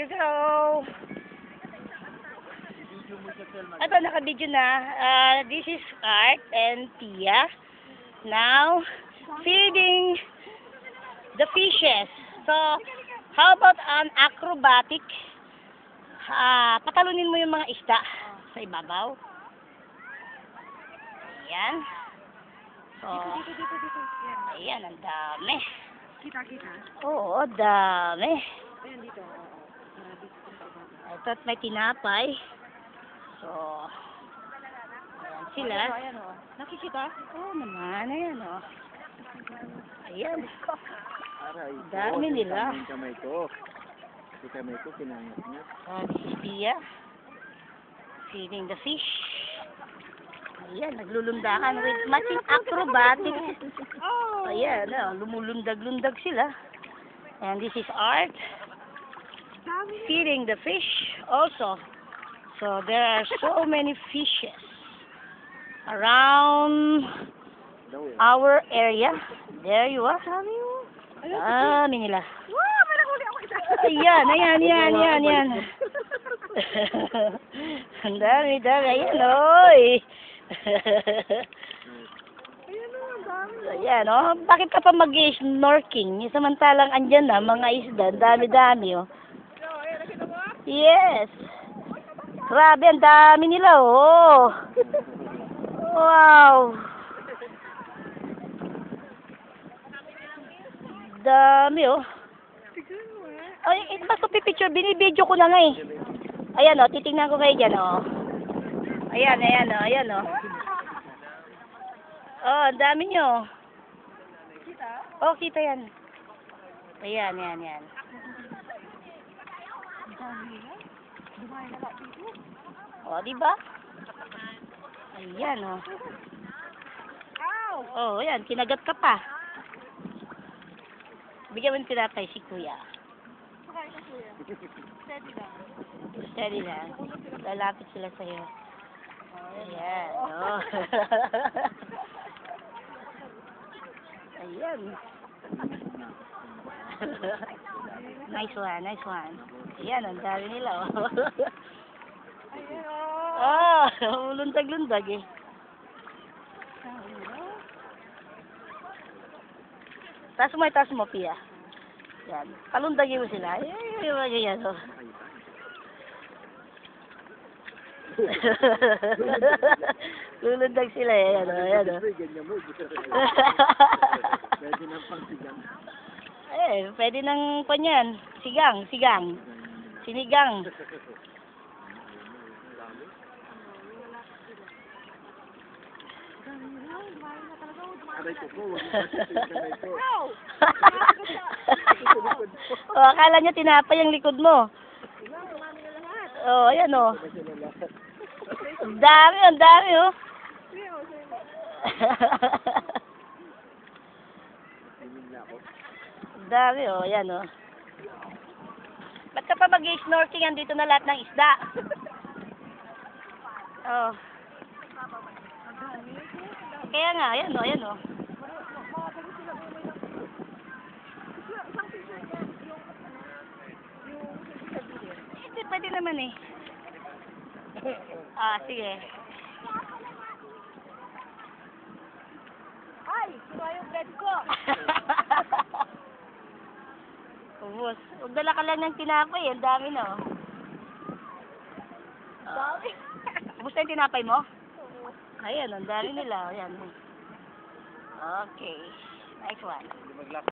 you go. Ito, naka-video na. This is Art and Tia. Now, feeding the fishes. So, how about an acrobatic? Patalunin mo yung mga isda sa ibabaw. Ayan. So, ayan, ang dami. Kita. Oo, dami. Ayan dito. Ito at may tinapay. So, ayan sila. Ayan o. Nakikita? Oo naman, ayan o. Ayan. Dami nila. Kamay ko. Si kamay ko, kinangat niya. This is Tia. Feeding the fish. Ayan, naglulundakan with matching acrobatics. Ayan, lumulundag-lundag sila. And this is Art. Feeding the fish also. So there are so many fishes around our area. There you are. Dami nila. Wow! May nakuli ako isa. Ayan. Ang dami. Ayan, oy. Ayan, oh. Bakit ka pa mag-snorking? Samantalang andyan na, mga isda. Dami-dami, oh. Yes. Grabe, ang dami nila, oh. Wow. Dami, oh. Ay, basta pipicture, binibidyo ko na nga, eh. Ayan, oh, titingnan ko kayo dyan, oh. Ayan, oh. Oh, ang dami nyo. Kita? Oh, kita yan. Ayan. Oh, diba? Ayan, oh. Oh, ayan, kinagat ka pa. Bigyan mo ng tinapay si Kuya. Steady lang. Lalapit sila sa'yo. Ayan, oh. Ayan. Nice one. Ayan, ang dami nila, oh. Lundag-lundag, eh. Taas mo, Pia. Yan. Palundagin mo sila. Ayan, oh. Lulundag sila, eh. Ayan, oh. Pwede ng pangsigang. Pwede ng panyan. Sigang. Sinigang. Aray ko po, wag mo kamay ko. Oh, akala niya tinapay ang likod mo. Oh, ayan, oh. Ang dami, oh. Dami, oh. Ayan, oh. Ba't ka pa mag-snorkeling? Andito na lahat ng isda. Oh. Kaya nga, ayan, oh. Hindi, pwede naman, eh. Sige. Ay! Sino yung bed ko? Ubus. Dala ka lang ng tinapay. Ang dami na, oh. Dami. Ubus na yung tinapay mo? Ayan, ang dami nila. Ayan. Okay. Next one.